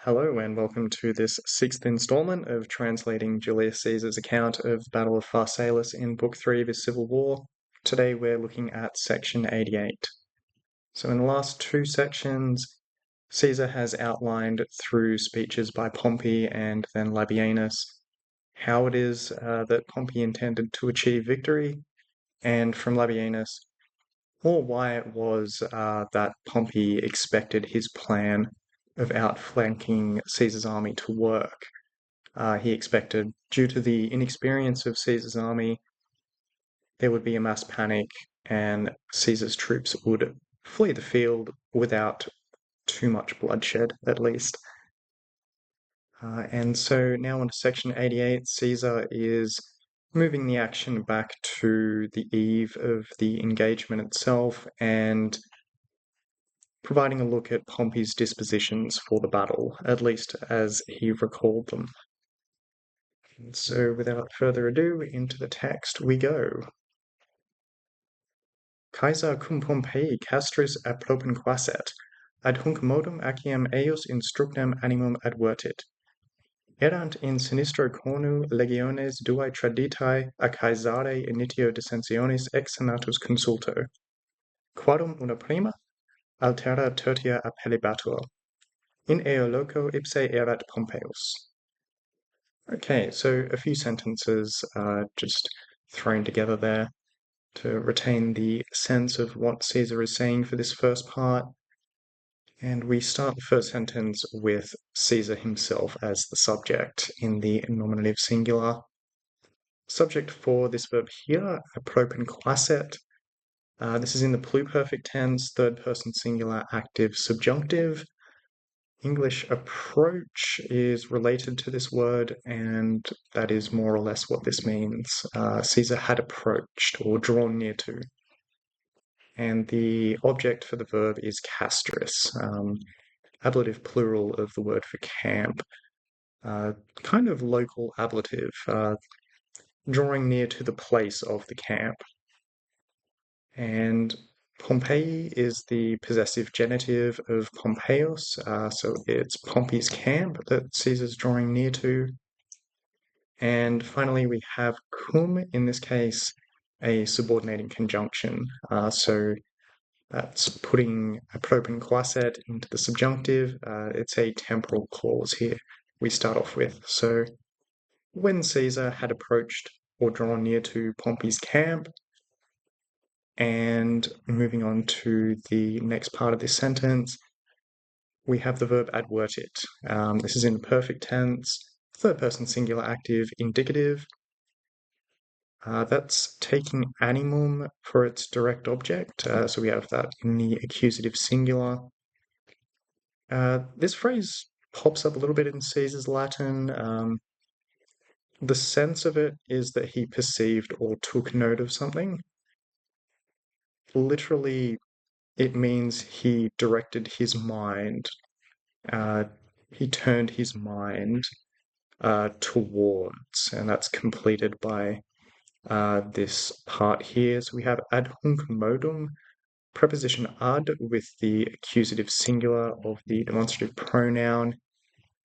Hello and welcome to this sixth installment of translating Julius Caesar's account of the Battle of Pharsalus in Book 3 of his Civil War. Today we're looking at section 88. So in the last two sections, Caesar has outlined through speeches by Pompey and then Labienus how it is that Pompey intended to achieve victory, and from Labienus, or why it was that Pompey expected his plan of outflanking Caesar's army to work. He expected, due to the inexperience of Caesar's army, there would be a mass panic and Caesar's troops would flee the field without too much bloodshed, at least. And so now on to section 88, Caesar is moving the action back to the eve of the engagement itself and providing a look at Pompey's dispositions for the battle, at least as he recalled them. And so without further ado, into the text we go. Caesar cum Pompei castris appropenquasset, ad hunc modum aciem eius instructam animum advertit. Erant in sinistro cornu legiones duae traditae a Caesare initio dissensionis ex senatus consulto, quadum una prima, altera tertia appellibatur. In eo loco ipse erat Pompeius. Okay, so a few sentences just thrown together there to retain the sense of what Caesar is saying for this first part. And we start the first sentence with Caesar himself as the subject in the nominative singular. Subject for this verb here, appropenquasset. This is in the pluperfect tense, third person singular, active subjunctive. English approach is related to this word, and that is more or less what this means. Caesar had approached or drawn near to. And the object for the verb is castris, ablative plural of the word for camp, kind of local ablative, drawing near to the place of the camp. And Pompei is the possessive genitive of Pompeius, so it's Pompey's camp that Caesar's drawing near to. And finally, we have cum, in this case, a subordinating conjunction. So that's putting appropenquasset into the subjunctive. It's a temporal clause here we start off with. So when Caesar had approached or drawn near to Pompey's camp, and moving on to the next part of this sentence, we have the verb advertit. This is in the perfect tense, third person singular active indicative. That's taking animum for its direct object. So we have that in the accusative singular. This phrase pops up a little bit in Caesar's Latin. The sense of it is that he perceived or took note of something. Literally, it means he directed his mind. He turned his mind towards, and that's completed by this part here. So we have ad hunc modum, preposition ad with the accusative singular of the demonstrative pronoun,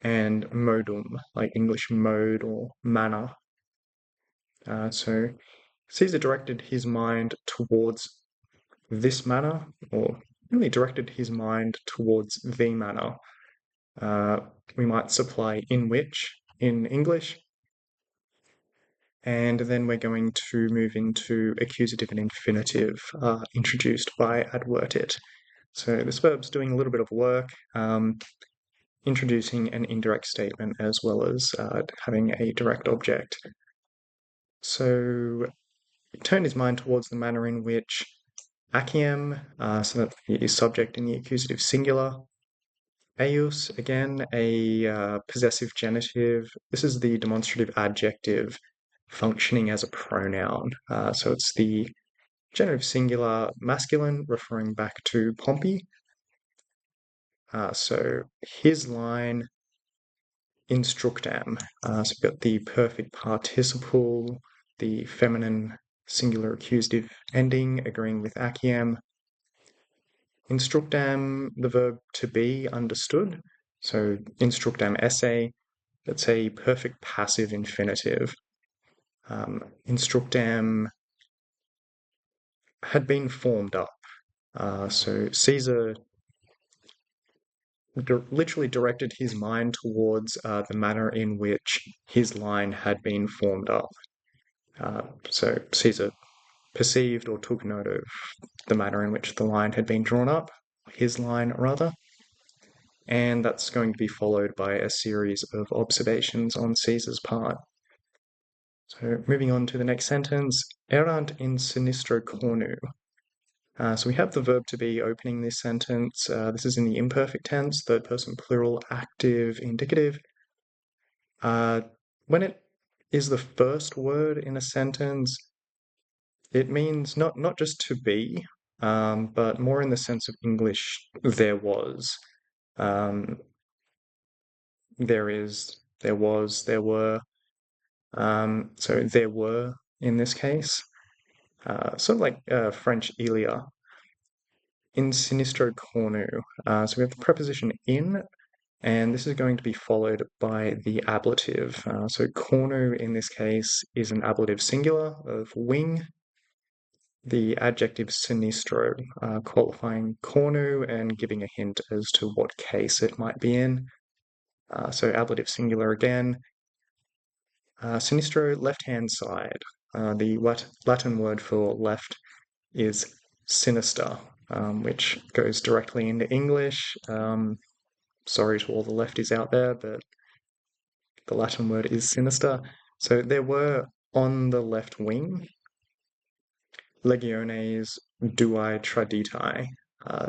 and modum, like English mode or manner. So Caesar directed his mind towards this manner, or really directed his mind towards the manner. We might supply in which in English. And then we're going to move into accusative and infinitive, introduced by advertit. So this verb's doing a little bit of work, introducing an indirect statement as well as having a direct object. So he turned his mind towards the manner in which aciem, so that is subject in the accusative singular. Eius, again, a possessive genitive. This is the demonstrative adjective functioning as a pronoun. So it's the genitive singular masculine referring back to Pompey. So his line, instructam. So we've got the perfect participle, the feminine singular accusative ending agreeing with aciem. Instructam, the verb to be understood. So instructam esse, that's a perfect passive infinitive. Instructam had been formed up. So Caesar literally directed his mind towards the manner in which his line had been formed up. So Caesar perceived or took note of the manner in which the line had been drawn up, his line rather, and that's going to be followed by a series of observations on Caesar's part. So moving on to the next sentence, erant in sinistro cornu. So we have the verb to be opening this sentence. This is in the imperfect tense, third person plural, active, indicative. When it is the first word in a sentence, it means not just to be, but more in the sense of English, there was. There is, there was, there were. So there were in this case. Sort of like French ilia. In sinistro cornu. So we have the preposition in, and this is going to be followed by the ablative. So cornu in this case is an ablative singular of wing. The adjective sinistro, qualifying cornu and giving a hint as to what case it might be in. So ablative singular again. Sinistro, left-hand side. The Latin word for left is sinister, which goes directly into English. Sorry to all the lefties out there, but the Latin word is sinister. So there were on the left wing legiones duae traditae.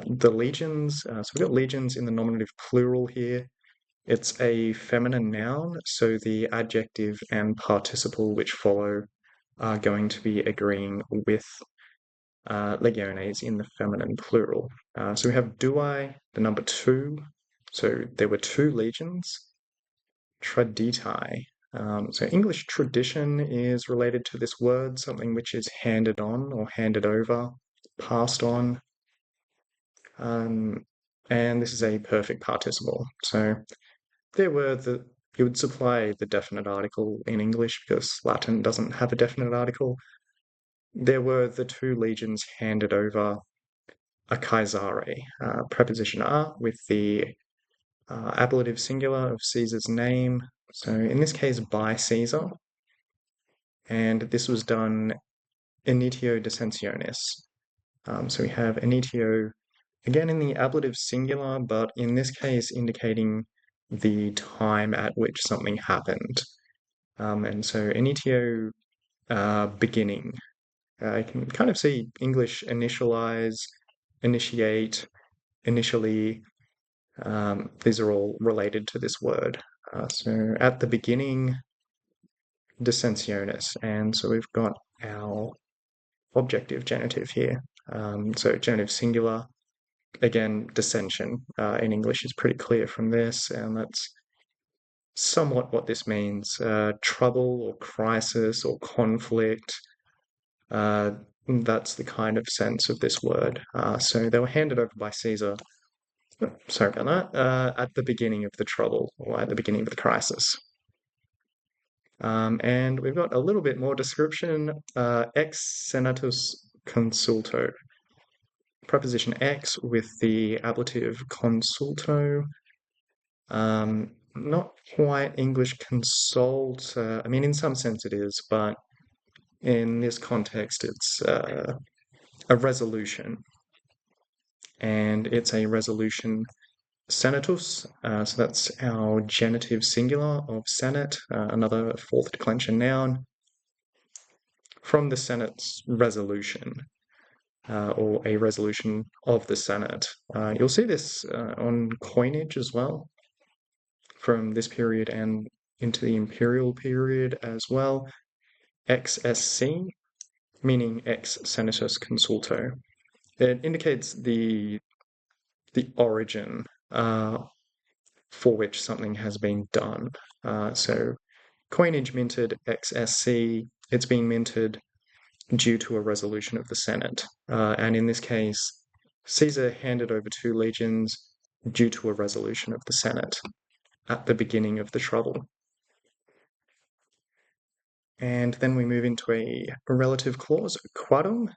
The legions, so we've got legions in the nominative plural here. It's a feminine noun, so the adjective and participle which follow are going to be agreeing with legiones in the feminine plural. So we have duae, the number 2. So there were 2 legions. Traditae. So English tradition is related to this word, something which is handed on or handed over, passed on. And this is a perfect participle. So there were you would supply the definite article in English because Latin doesn't have a definite article. There were the 2 legions handed over a Caesare, preposition a with the ablative singular of Caesar's name. So in this case, by Caesar. And this was done initio dissensionis. So we have initio again in the ablative singular, but in this case indicating the time at which something happened. And so initio, beginning. I can kind of see English initialize, initiate, initially. These are all related to this word. So at the beginning, dissensionis, and so we've got our objective genitive here. So genitive singular, again, dissension in English is pretty clear from this, and that's somewhat what this means. Trouble or crisis or conflict. That's the kind of sense of this word. So they were handed over by Caesar, sorry about that, at the beginning of the trouble or at the beginning of the crisis. And we've got a little bit more description. Ex senatus consulto. Preposition ex with the ablative consulto. Not quite English consult. I mean, in some sense it is, but in this context, it's a resolution. And it's a resolution senatus. So that's our genitive singular of senate, another 4th declension noun. From the Senate's resolution, or a resolution of the Senate. You'll see this on coinage as well, from this period and into the imperial period as well. XSC, meaning ex senatus consulto. It indicates the origin for which something has been done. So coinage minted XSC, it's been minted due to a resolution of the Senate. And in this case, Caesar handed over 2 legions due to a resolution of the Senate at the beginning of the trouble. And then we move into a relative clause, quadum.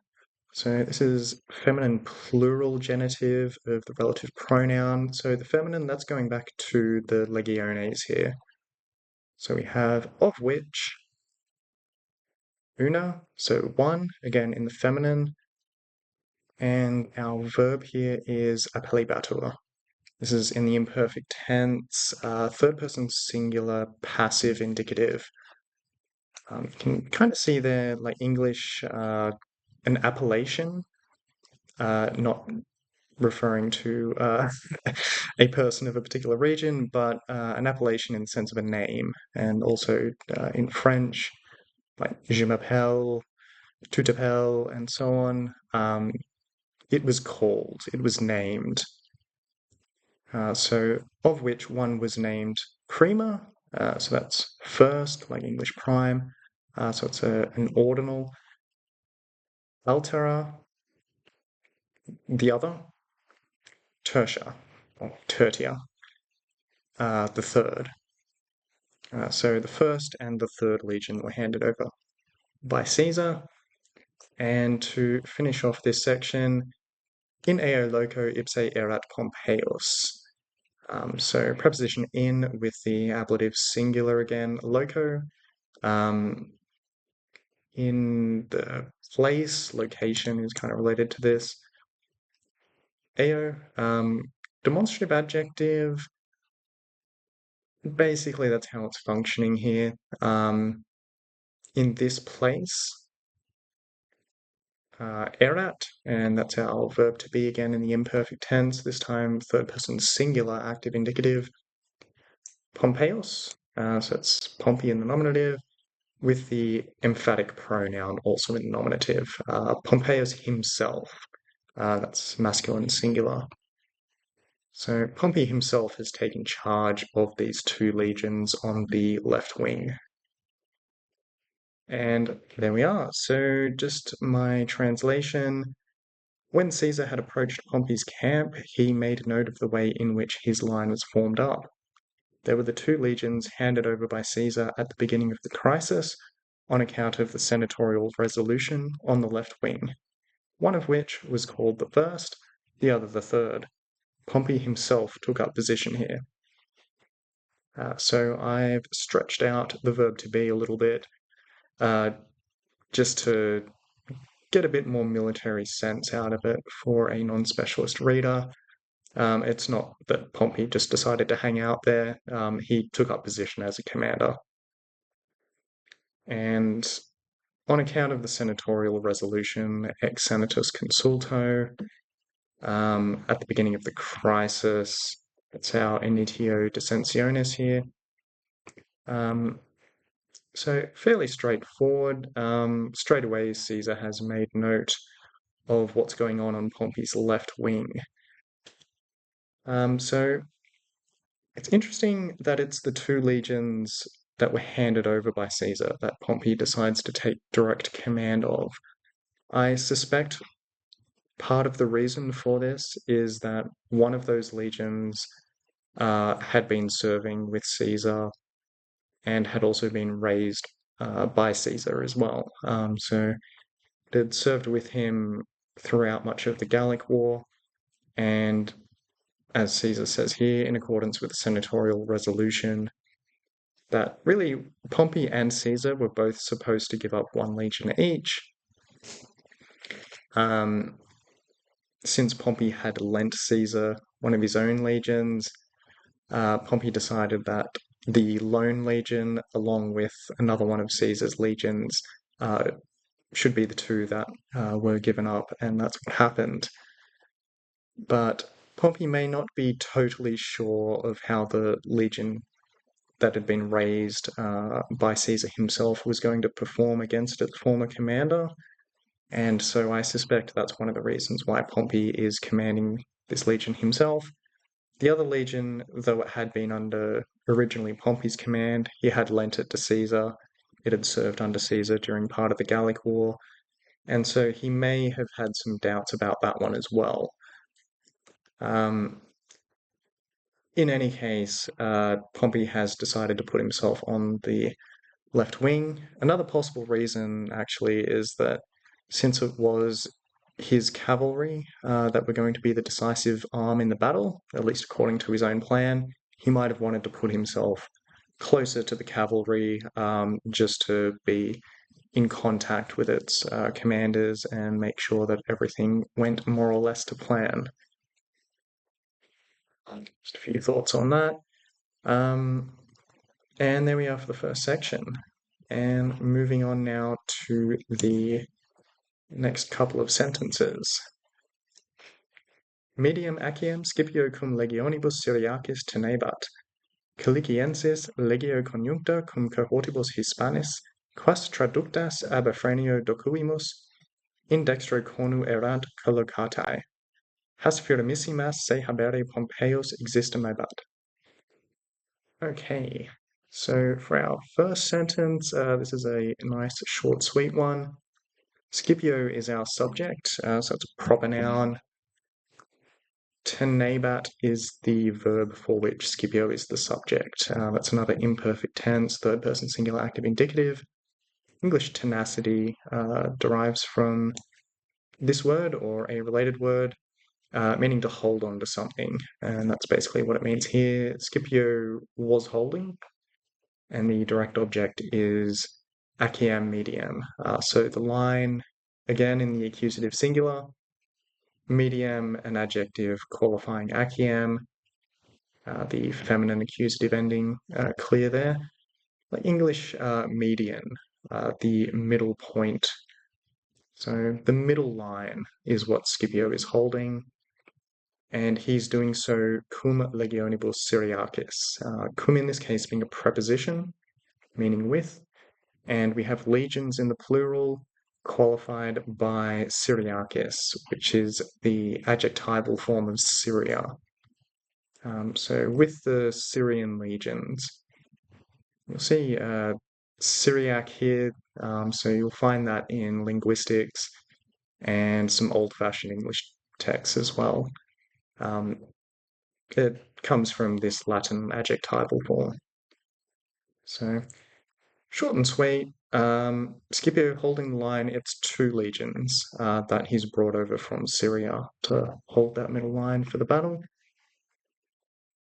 So this is feminine plural genitive of the relative pronoun. So the feminine, that's going back to the legiones here. So we have of which, una, so one, again in the feminine. And our verb here is appellibatur. This is in the imperfect tense, third person singular, passive indicative. You can kind of see there, like English, an appellation, not referring to a person of a particular region, but an appellation in the sense of a name. And also in French, like je m'appelle, tu t'appelles, and so on. It was called, it was named. So of which one was named prima, so that's first, like English prime, so it's an ordinal. Altera, the other. Tertia, or tertia, the third. So the first and the third legion were handed over by Caesar. And to finish off this section, in eo loco ipse erat Pompeius. So preposition in with the ablative singular again, loco. In the place, location is kind of related to this. Eo, demonstrative adjective. Basically, that's how it's functioning here. In this place, erat, and that's our verb to be again in the imperfect tense, this time third person singular active indicative. Pompeius, so it's Pompey in the nominative, with the emphatic pronoun also in the nominative. Pompeius himself, that's masculine singular. So Pompey himself has taken charge of these two legions on the left wing. And there we are. So just my translation. When Caesar had approached Pompey's camp, he made note of the way in which his line was formed up. There were the two legions handed over by Caesar at the beginning of the crisis on account of the senatorial resolution on the left wing, one of which was called the first, the other the third. Pompey himself took up position here. So I've stretched out the verb to be a little bit, just to get a bit more military sense out of it for a non-specialist reader. It's not that Pompey just decided to hang out there. He took up position as a commander. And on account of the senatorial resolution, ex senatus consulto, at the beginning of the crisis, it's our initio dissensionis here. So fairly straightforward. Straight away, Caesar has made note of what's going on Pompey's left wing. So it's interesting that it's the two legions that were handed over by Caesar that Pompey decides to take direct command of. I suspect part of the reason for this is that one of those legions had been serving with Caesar and had also been raised by Caesar as well. So it had served with him throughout much of the Gallic War, and as Caesar says here, in accordance with the senatorial resolution, that really Pompey and Caesar were both supposed to give up one legion each. Since Pompey had lent Caesar one of his own legions, Pompey decided that the lone legion, along with another one of Caesar's legions, should be the two that were given up, and that's what happened. But Pompey may not be totally sure of how the legion that had been raised by Caesar himself was going to perform against its former commander. And so I suspect that's one of the reasons why Pompey is commanding this legion himself. The other legion, though it had been under originally Pompey's command, he had lent it to Caesar. It had served under Caesar during part of the Gallic War, and so he may have had some doubts about that one as well. In any case, Pompey has decided to put himself on the left wing. Another possible reason, actually, is that since it was his cavalry that were going to be the decisive arm in the battle, at least according to his own plan, he might have wanted to put himself closer to the cavalry just to be in contact with its commanders and make sure that everything went more or less to plan. Just a few thoughts on that. Um, and there we are for the first section. And moving on now to the next couple of sentences. Medium aciem Scipio cum legionibus Syriacis tenebat, Ciliciensis legio conjuncta cum cohortibus Hispanis, quas traductas ab Afrenio docuimus, in dextro cornu erant collocatae. Has firmissimas se habere Pompeius existimabat. Okay, so for our first sentence, this is a nice short sweet one. Scipio is our subject, so it's a proper noun. Tenebat is the verb for which Scipio is the subject. That's another imperfect tense, third person singular active indicative. English tenacity derives from this word or a related word, meaning to hold on to something. And that's basically what it means here. Scipio was holding, and the direct object is aciem medium. So the line, again in the accusative singular, medium, an adjective qualifying aciem, the feminine accusative ending clear there. Like English median, the middle point. So the middle line is what Scipio is holding, and he's doing so cum legionibus Syriacis. Cum in this case being a preposition, meaning with, and we have legions in the plural, qualified by Syriacis, which is the adjectival form of Syria. So with the Syrian legions, you'll see Syriac here, so you'll find that in linguistics and some old-fashioned English texts as well. It comes from this Latin adjectival form. So short and sweet. Scipio holding the line, it's 2 legions that he's brought over from Syria to hold that middle line for the battle.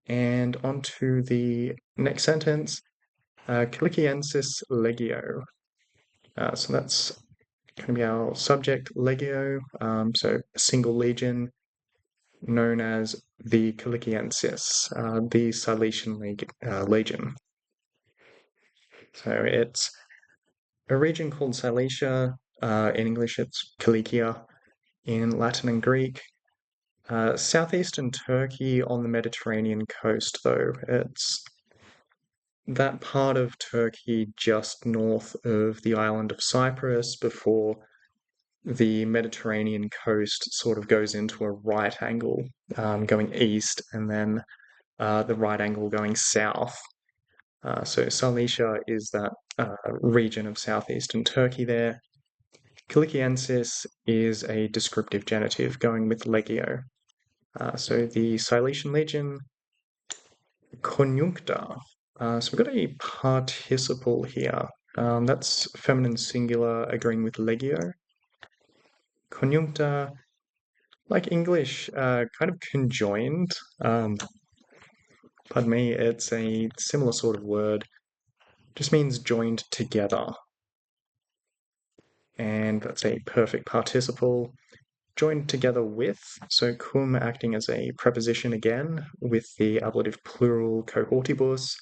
And on to the next sentence, Ciliciensis legio. So that's going to be our subject, legio, so a single legion known as the Ciliciensis, the Cilician legion. So it's a region called Cilicia. In English, it's Cilicia. In Latin and Greek, southeastern Turkey on the Mediterranean coast, though. It's that part of Turkey just north of the island of Cyprus before the Mediterranean coast sort of goes into a right angle going east, and then the right angle going south. So Cilicia is that region of southeastern Turkey there. Ciliciensis is a descriptive genitive going with legio. So the Cilician legion, conjuncta. So we've got a participle here. That's feminine singular agreeing with legio. Conjuncta, like English, kind of conjoined. Pardon me, it's a similar sort of word. Just means joined together. And that's a perfect participle. Joined together with, so cum acting as a preposition again, with the ablative plural cohortibus,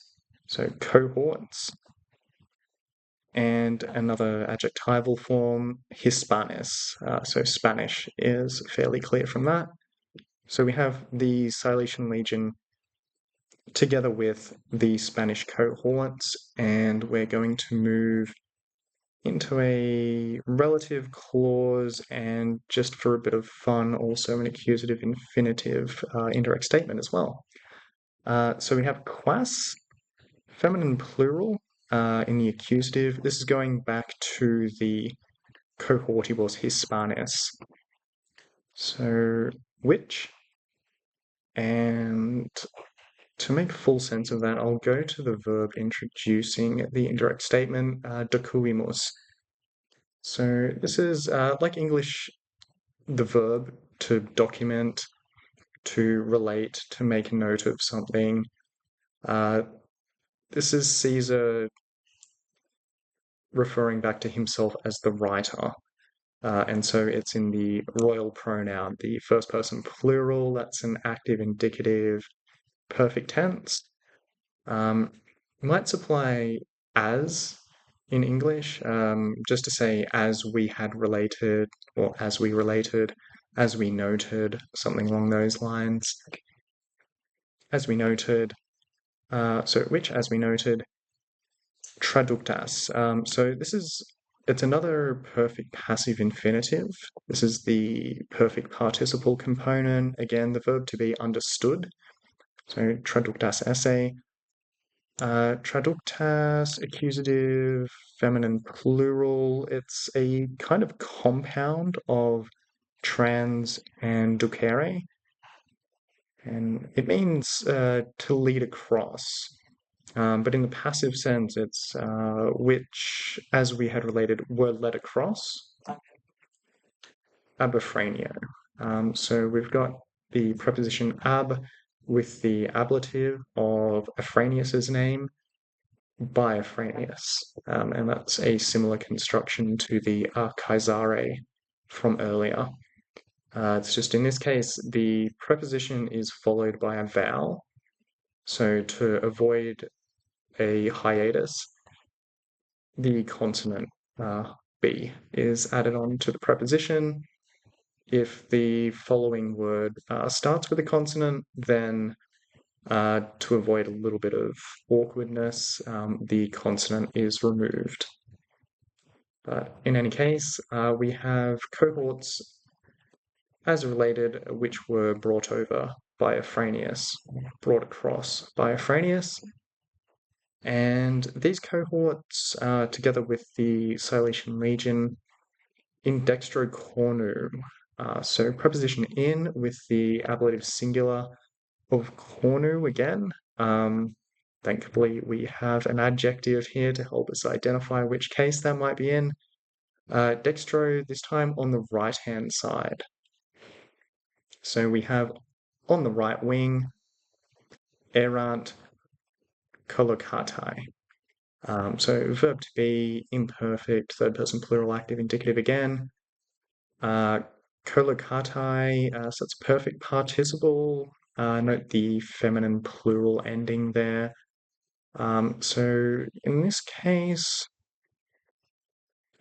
so cohorts. And another adjectival form, Hispanis. So Spanish is fairly clear from that. So we have the Cilician legion together with the Spanish cohorts, and we're going to move into a relative clause and, just for a bit of fun, also an accusative infinitive indirect statement as well. So we have quas, feminine plural, in the accusative. This is going back to the cohortibus Hispanis. So which, and To make full sense of that, I'll go to the verb introducing the indirect statement, dokuimus. So this is like English, the verb to document, to relate, to make a note of something. This is Caesar referring back to himself as the writer. And so it's in the royal pronoun, the first person plural, that's an active indicative perfect tense. Might supply as in English, just to say as we had related, or as we related, as we noted, something along those lines. As we noted, which, as we noted, traductas. So it's another perfect passive infinitive. This is the perfect participle component. Again, the verb to be understood. So traductas esse. Traductas, accusative, feminine plural. It's a kind of compound of trans and ducere. And it means to lead across. But in the passive sense, it's which, as we had related, were led across. Abafranio. So we've got the preposition ab with the ablative of Afranius's name by Afranius. And that's a similar construction to the Caesare from earlier. It's just in this case, the preposition is followed by a vowel. So to avoid a hiatus, the consonant B is added on to the preposition. If the following word starts with a consonant, then to avoid a little bit of awkwardness, the consonant is removed. But in any case, we have cohorts as related, which were brought over by Afranius, brought across by Afranius. And these cohorts, together with the Silesian Legion, in dextro cornu, so preposition in with the ablative singular of cornu again. Thankfully, we have an adjective here to help us identify which case that might be in. Dextro, this time on the right-hand side. So we have on the right wing, erant kollokatai. So verb to be, imperfect, third person plural active indicative again. Kollokatai, so it's perfect participle. Note the feminine plural ending there. So in this case,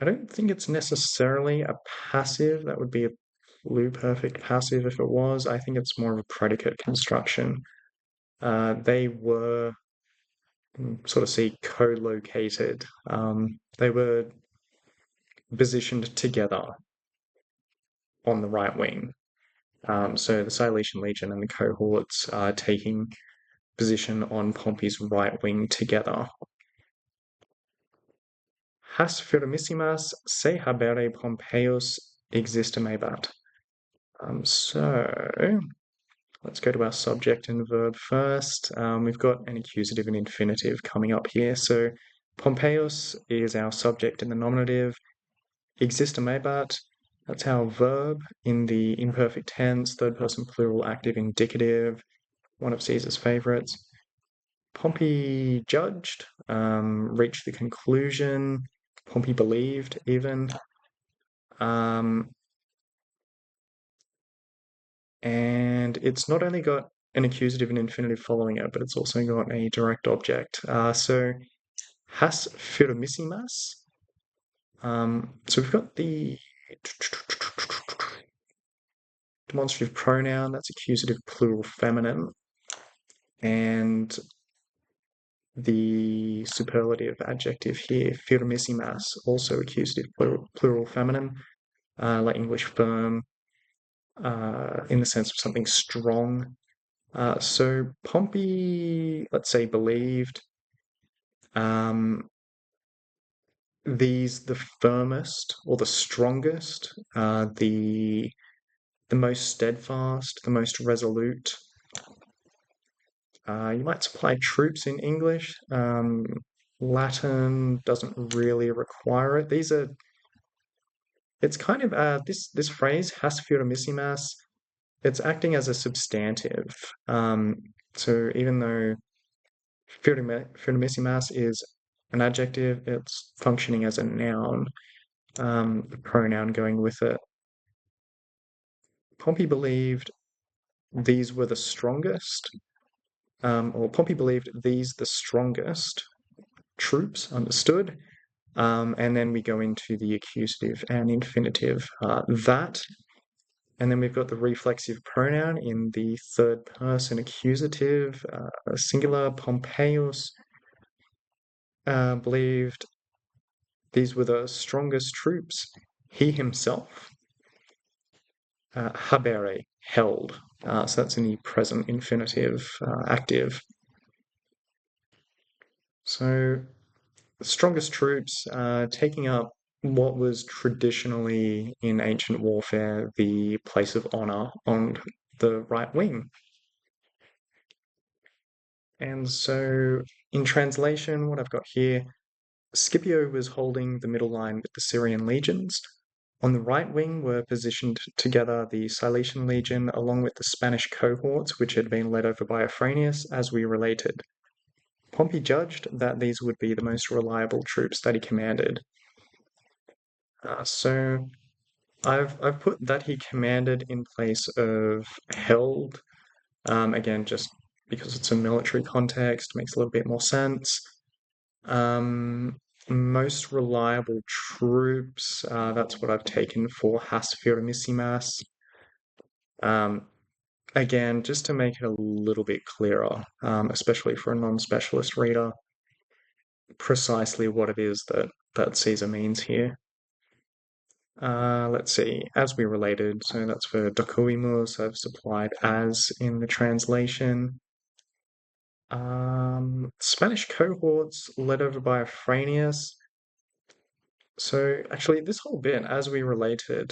I don't think it's necessarily a passive. That would be a pluperfect passive if it was. I think it's more of a predicate construction. They were sort of see co-located. They were positioned together on the right wing. So the Silesian Legion and the cohorts are taking position on Pompey's right wing together. Has firmissimas se habere Pompeius existimebat. So let's go to our subject and verb first. We've got an accusative and infinitive coming up here. So Pompeius is our subject in the nominative. Existimebat, that's our verb in the imperfect tense, third person plural active indicative, one of Caesar's favorites. Pompey judged, reached the conclusion. Pompey believed, even. And it's not only got an accusative and infinitive following it, but it's also got a direct object. So has firmissimas. So we've got the demonstrative pronoun, that's accusative plural feminine, and the superlative adjective here, firmissimas, also accusative plural feminine, like English firm, in the sense of something strong. So Pompey, let's say, believed the firmest or the strongest, the most steadfast, the most resolute, You might supply troops in English. Latin doesn't really require it. It's kind of this phrase "has it's acting as a substantive. Um, so even though "firmissimas" is an adjective, it's functioning as a noun, the pronoun going with it. Pompey believed these were the strongest, or Pompey believed these the strongest troops, understood. And then we go into the accusative and infinitive, that. And then we've got the reflexive pronoun in the third person accusative, singular. Pompeius believed these were the strongest troops. He himself, habere, held. So that's in the present infinitive, active. So the strongest troops taking up what was traditionally in ancient warfare the place of honor on the right wing. And so, in translation, what I've got here, Scipio was holding the middle line with the Syrian legions. On the right wing were positioned together the Cilician legion along with the Spanish cohorts, which had been led over by Afranius, as we related. Pompey judged that these would be the most reliable troops that he commanded. So I've put that he commanded in place of held. Again, just because it's a military context, makes a little bit more sense. Most reliable troops, that's what I've taken for has firmissimas. Again, just to make it a little bit clearer, especially for a non-specialist reader, precisely what it is that Caesar means here. Let's see, as we related, so that's for docuimus, I've supplied as in the translation. Spanish cohorts led over by Afranius. So actually, this whole bit, as we related,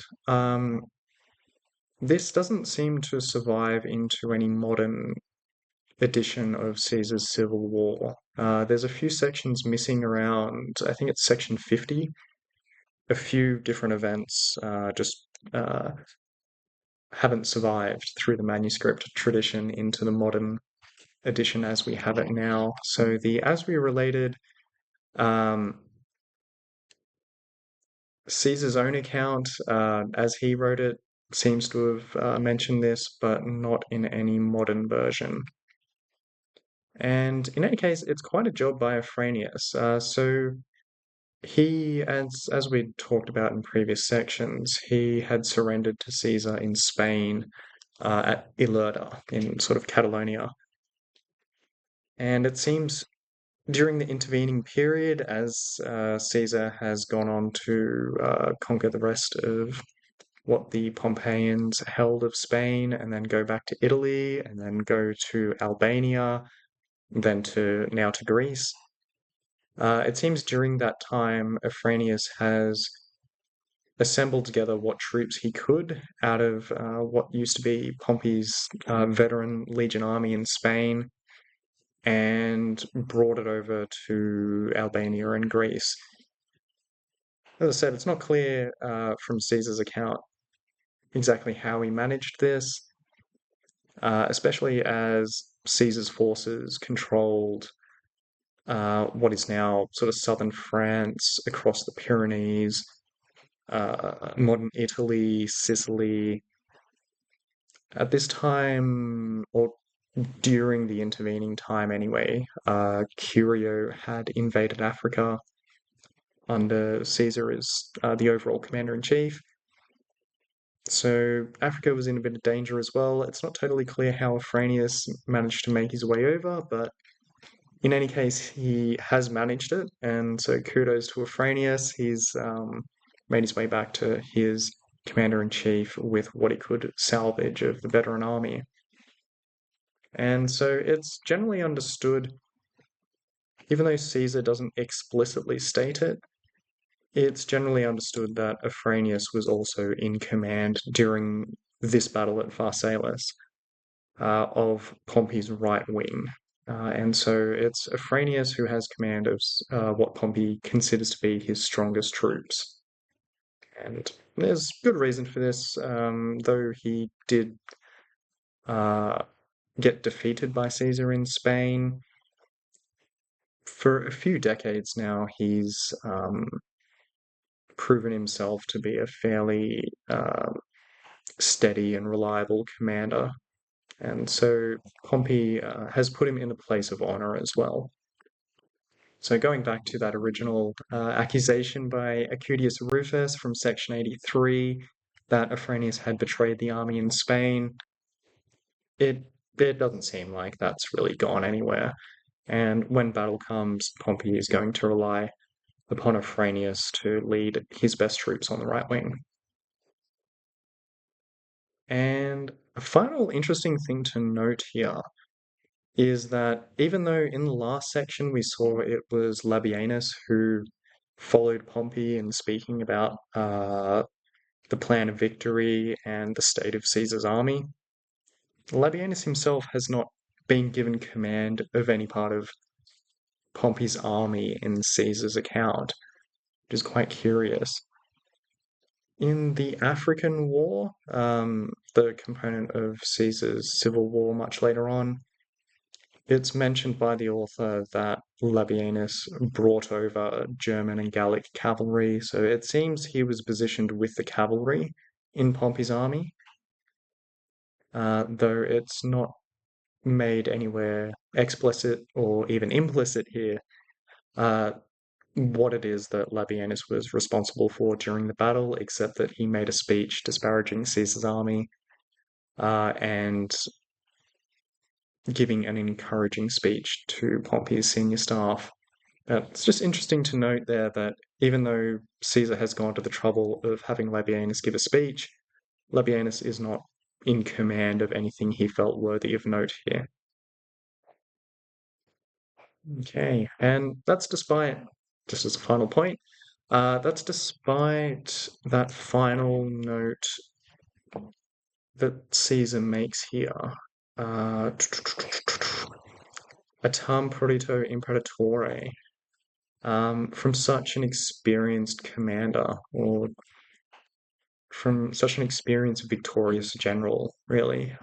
this doesn't seem to survive into any modern edition of Caesar's Civil War. There's a few sections missing around, I think it's section 50. A few different events just haven't survived through the manuscript tradition into the modern edition as we have it now. So the as we related, Caesar's own account, as he wrote it, seems to have mentioned this, but not in any modern version. And in any case, it's quite a job by Afranius. So he, as we talked about in previous sections, he had surrendered to Caesar in Spain at Ilerda in sort of Catalonia. And it seems during the intervening period, as Caesar has gone on to conquer the rest of what the Pompeians held of Spain, and then go back to Italy, and then go to Albania, then now to Greece. It seems during that time, Afranius has assembled together what troops he could out of what used to be Pompey's veteran legion army in Spain, and brought it over to Albania and Greece. As I said, it's not clear from Caesar's account exactly how he managed this, especially as Caesar's forces controlled what is now sort of southern France, across the Pyrenees, modern Italy, Sicily. At this time, or during the intervening time anyway, Curio had invaded Africa under Caesar as the overall commander-in-chief. So Africa was in a bit of danger as well. It's not totally clear how Afranius managed to make his way over, but in any case, he has managed it, and so kudos to Afranius. He's made his way back to his commander-in-chief with what he could salvage of the veteran army. And so it's generally understood, even though Caesar doesn't explicitly state it, it's generally understood that Afranius was also in command during this battle at Pharsalus of Pompey's right wing. And so it's Afranius who has command of what Pompey considers to be his strongest troops. And there's good reason for this, though he did uh, get defeated by Caesar in Spain. For a few decades now, he's proven himself to be a fairly steady and reliable commander. And so Pompey has put him in a place of honor as well. So going back to that original accusation by Acutius Rufus from section 83 that Afranius had betrayed the army in Spain, it doesn't seem like that's really gone anywhere. And when battle comes, Pompey is going to rely upon Afranius to lead his best troops on the right wing. And a final interesting thing to note here is that even though in the last section we saw it was Labienus who followed Pompey in speaking about the plan of victory and the state of Caesar's army, Labienus himself has not been given command of any part of Pompey's army in Caesar's account, which is quite curious. In the African War, the component of Caesar's civil war much later on, it's mentioned by the author that Labienus brought over German and Gallic cavalry, so it seems he was positioned with the cavalry in Pompey's army, though it's not made anywhere explicit or even implicit here uh, what it is that Labienus was responsible for during the battle, except that he made a speech disparaging Caesar's army and giving an encouraging speech to Pompey's senior staff. It's just interesting to note there that even though Caesar has gone to the trouble of having Labienus give a speech, Labienus is not in command of anything he felt worthy of note here. Okay, and that's despite, just as a final point, that's despite that final note that Caesar makes here. Atam prodito imperatore. From such an experienced commander, or from such an experienced victorious general, really,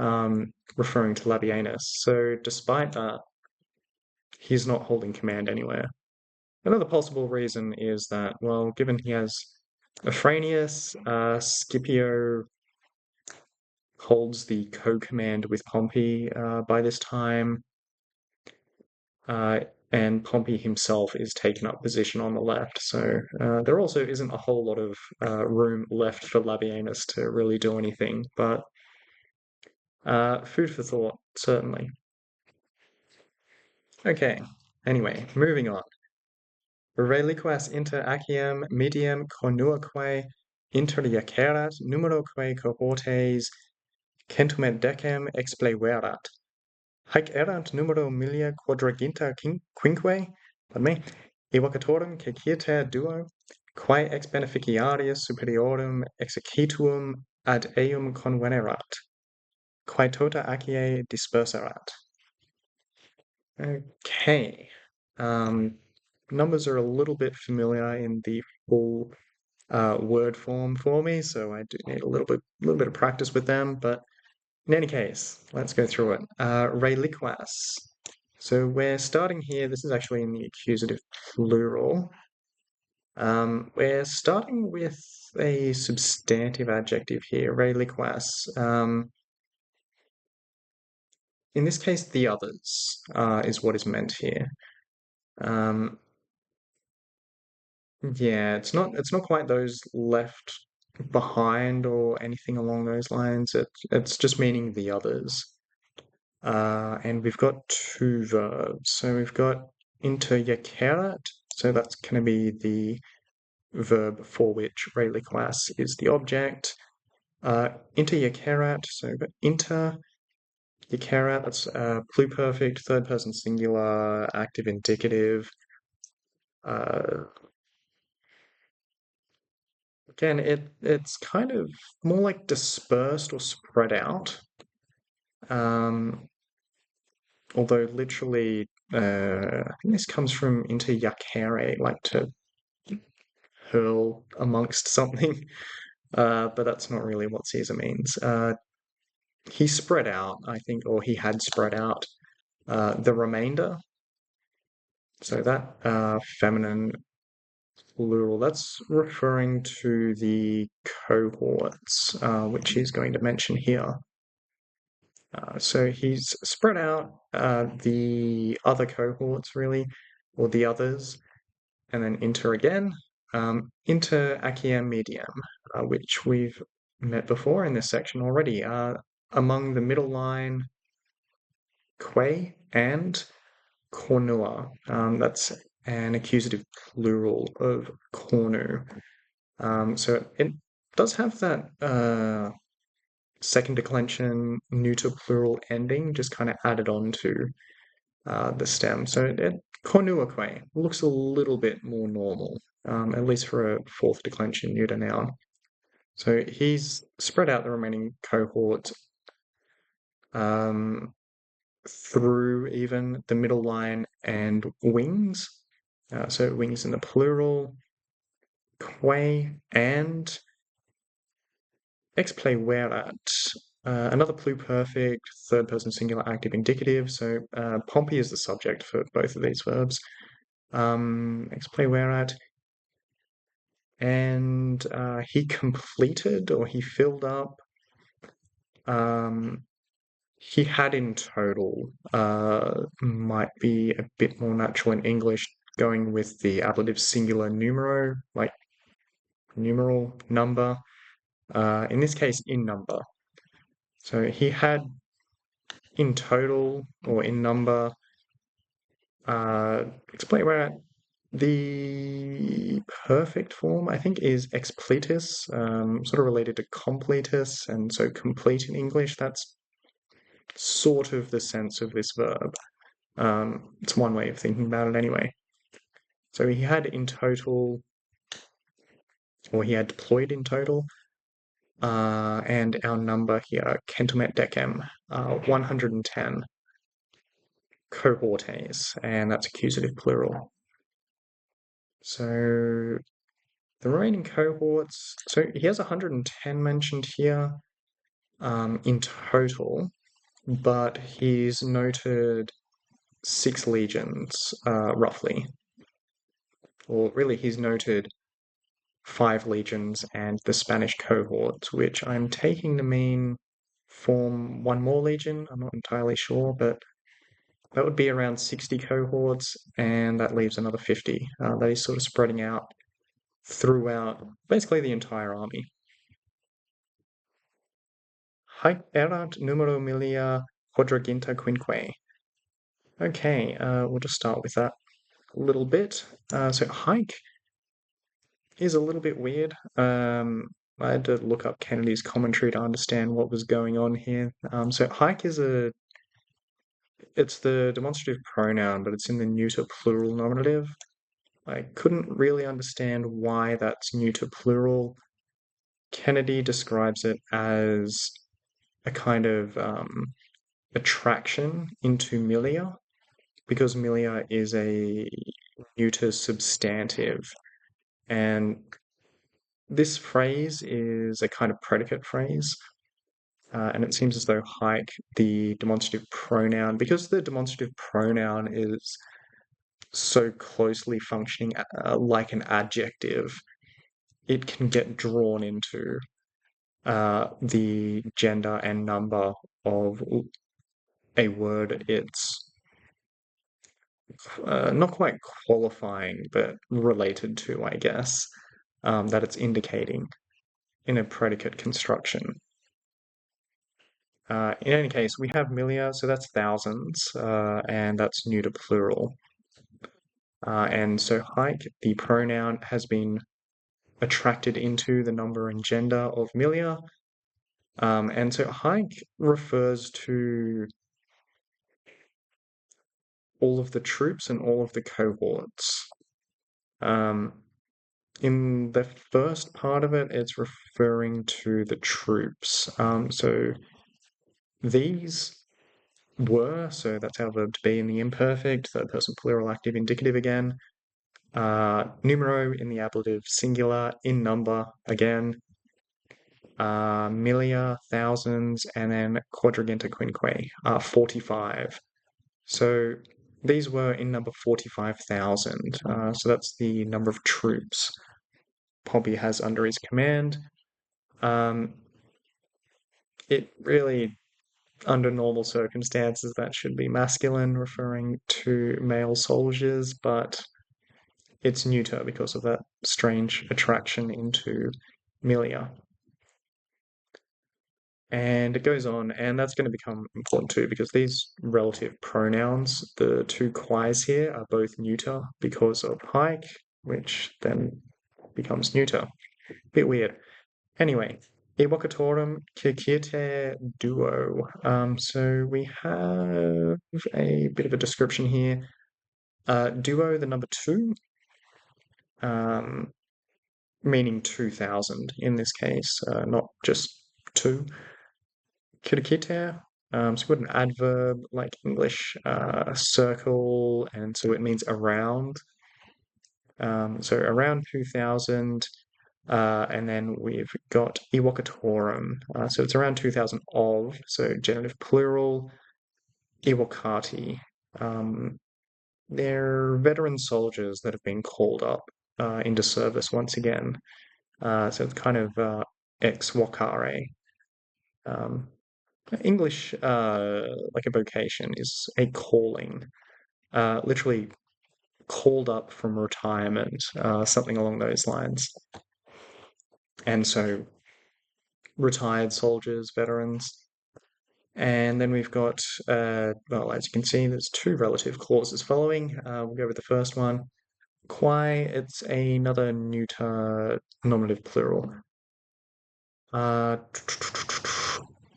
referring to Labienus. So, despite that, he's not holding command anywhere. Another possible reason is that, well, given he has Afranius, Scipio holds the co-command with Pompey by this time, uh, and Pompey himself is taking up position on the left. So there also isn't a whole lot of room left for Labienus to really do anything, but food for thought, certainly. Okay, anyway, moving on. Reliquas inter Aciem medium conuaque inter iacerat numeroque cohortes centumet decem expleverat. Haec erant numero milia quadraginta quinque, pardon me, evocatorum ceciter duo, quae ex beneficiarius superiorum exequituum ad eum convenerat, quae tota acie disperserat. Okay. Numbers are a little bit familiar in the full word form for me, so I do need a little bit of practice with them, but in any case, let's go through it. Reliquas. So we're starting here. This is actually in the accusative plural. We're starting with a substantive adjective here, reliquas. In this case, the others is what is meant here. Um, yeah, it's not quite those left behind or anything along those lines. It's just meaning the others. And we've got two verbs. So we've got interjacerat, so that's going to be the verb for which reliquas is the object. Interjacerat, so we've got interjacerat, that's pluperfect, third person singular, active indicative. Uh, Again, it's kind of more like dispersed or spread out. Um, although literally, I think this comes from into yakere, like to hurl amongst something, but that's not really what Caesar means. He spread out, I think, or he had spread out the remainder. So that feminine plural, that's referring to the cohorts, which he's going to mention here. So he's spread out the other cohorts, really, or the others, and then inter again, inter aciem medium, which we've met before in this section already. Among the middle line, que and cornua. That's an accusative plural of cornu. So it does have that second declension neuter plural ending just kind of added on to the stem. So it cornuaque looks a little bit more normal, at least for a fourth declension neuter noun. So he's spread out the remaining cohort through even the middle line and wings. So wings in the plural, que and expleverat, another pluperfect, third person singular active indicative. So Pompey is the subject for both of these verbs. Expleverat, and he completed or he filled up. He had in total, might be a bit more natural in English, going with the ablative singular numero, like numeral number. In this case, in number. So he had in total or in number, explain where the perfect form, I think, is expletus, sort of related to completus, and so complete in English, that's sort of the sense of this verb. It's one way of thinking about it anyway. So he had in total, or he had deployed in total, and our number here, centumet decem, 110 cohortes, and that's accusative plural. So the remaining cohorts, so he has 110 mentioned here in total, but he's noted 6 legions, roughly. Or really, he's noted 5 legions and the Spanish cohort, which I'm taking to mean form 1 more legion. I'm not entirely sure, but that would be around 60 cohorts, and that leaves another 50. That is sort of spreading out throughout basically the entire army. Haec erat numero millia quadraginta quinque. Okay, we'll just start with that a little bit. So haec is a little bit weird. I had to look up Kennedy's commentary to understand what was going on here. So haec is it's the demonstrative pronoun, but it's in the neuter plural nominative. I couldn't really understand why that's neuter plural. Kennedy describes it as a kind of attraction into milia, because milia is a neuter substantive, and this phrase is a kind of predicate phrase, and it seems as though haec, the demonstrative pronoun, because the demonstrative pronoun is so closely functioning like an adjective, it can get drawn into the gender and number of a word it's not quite qualifying, but related to, I guess, that it's indicating in a predicate construction. In any case, we have millia, so that's thousands, and that's neuter plural. And so haec, the pronoun, has been attracted into the number and gender of milia. And so haec refers to all of the troops and all of the cohorts. In the first part of it, it's referring to the troops. So these were, so that's our verb to be in the imperfect, third person plural active indicative again. Numero in the ablative singular, in number again. Millia, thousands, and then quadragenta quinque, 45. So these were in number 45,000. So that's the number of troops Pompey has under his command. Um, it really, under normal circumstances, that should be masculine, referring to male soldiers, but it's neuter because of that strange attraction into Milia. And it goes on, and that's going to become important too, because these relative pronouns, the two quais here, are both neuter because of hike, which then becomes neuter. Bit weird. Anyway, evocatorum cecite duo. So we have a bit of a description here. Duo, the number two, um, meaning 2000 in this case, not just two. Kirikite, so we've got an adverb like English, circle, and so it means around. So around 2000, and then we've got evocatorum, so it's around 2000 of, so genitive plural, evocati. They're veteran soldiers that have been called up into service once again. So it's kind of ex vocare. Um, English, like a vocation, is a calling, literally called up from retirement, something along those lines. And so, retired soldiers, veterans. And then we've got, well, as you can see, there's two relative clauses following. We'll go with the first one. Quae, it's another neuter nominative plural. Uh,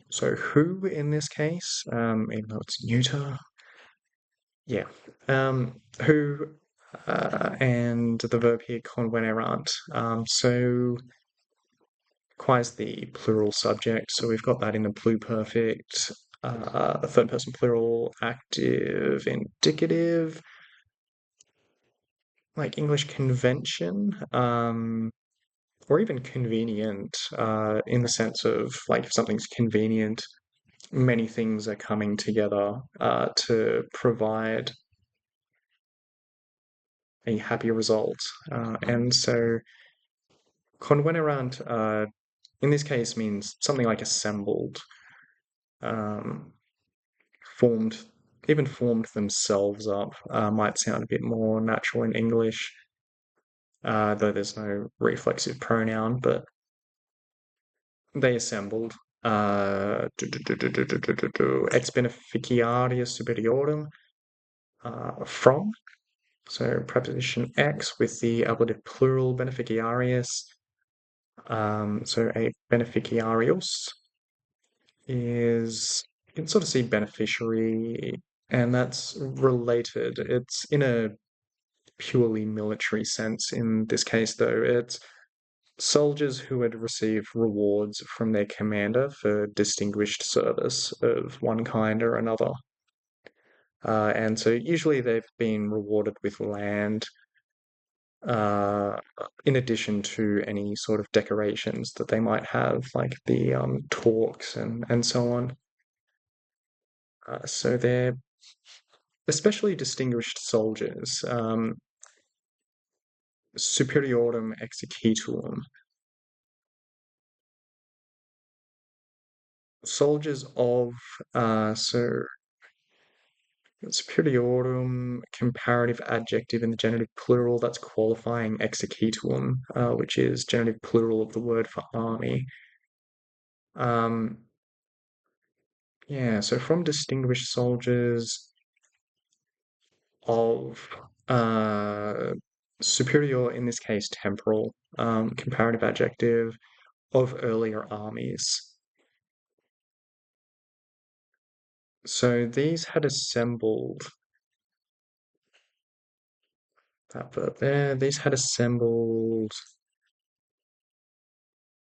so who in this case, even though it's neuter, yeah. Who and the verb here convenerant. So quais the plural subject. So we've got that in the pluperfect, third person plural, active, indicative, like English convention, or even convenient, in the sense of like if something's convenient, many things are coming together to provide a happy result. And so convenerant, in this case, means something like assembled, um, formed, even formed themselves up. Might sound a bit more natural in English, though there's no reflexive pronoun, but they assembled. Ex beneficiaria superiorum, from. So preposition ex with the ablative plural beneficiarius. So a beneficiarius is, you can sort of see beneficiary, and that's related. It's in a purely military sense in this case, though. It's soldiers who had received rewards from their commander for distinguished service of one kind or another. And so usually they've been rewarded with land, uh, in addition to any sort of decorations that they might have, like the torques and so on. So they're especially distinguished soldiers, superiorum executum, soldiers of, so superiorum, comparative adjective in the genitive plural, that's qualifying executum, which is genitive plural of the word for army. Um, yeah, so from distinguished soldiers of, superior, in this case temporal, comparative adjective of earlier armies. So these had assembled, that verb there, these had assembled,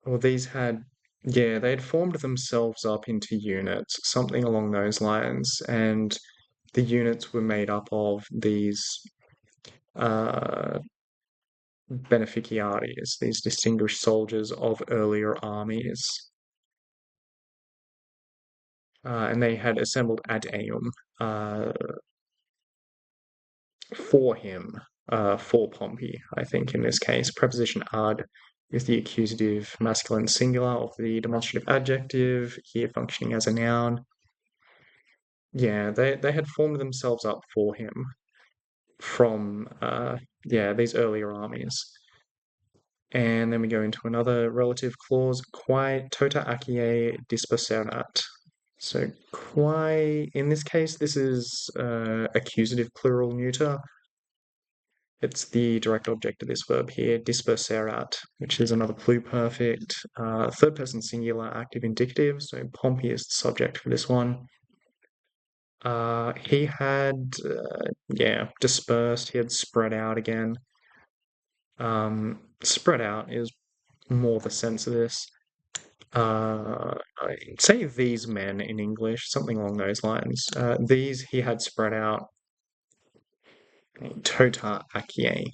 or these had Yeah, they had formed themselves up into units, something along those lines, and the units were made up of these uh, beneficiaries, these distinguished soldiers of earlier armies. And they had assembled ad eum uh, for him, for Pompey, I think, in this case. Preposition ad is the accusative masculine singular of the demonstrative adjective, here functioning as a noun. Yeah, they had formed themselves up for him from these earlier armies. And then we go into another relative clause, quae tota acie disposerat. So quae, in this case, this is accusative plural neuter. It's the direct object of this verb here, disposerat, which is another pluperfect, third person singular active indicative. So Pompey is the subject for this one. He had, dispersed. He had spread out again. Spread out is more the sense of this. I'd say these men in English, something along those lines. These he had spread out. Tota acie.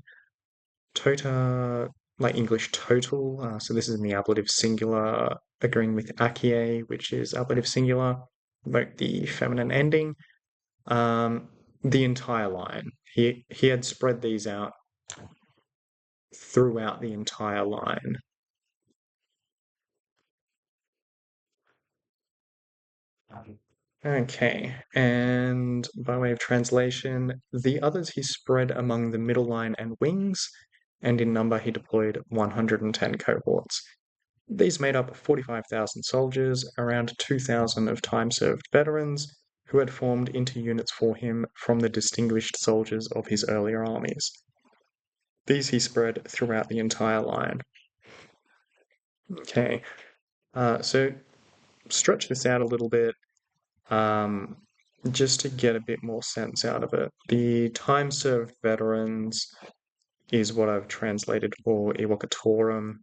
Tota, like English total. So this is in the ablative singular, agreeing with acie, which is ablative singular, like the feminine ending. The entire line. He had spread these out throughout the entire line. Okay, and by way of translation, the others he spread among the middle line and wings, and in number he deployed 110 cohorts. These made up 45,000 soldiers, around 2,000 of time-served veterans, who had formed into units for him from the distinguished soldiers of his earlier armies. These he spread throughout the entire line. Okay, so stretch this out a little bit, just to get a bit more sense out of it. The time-served veterans is what I've translated for evocatorum.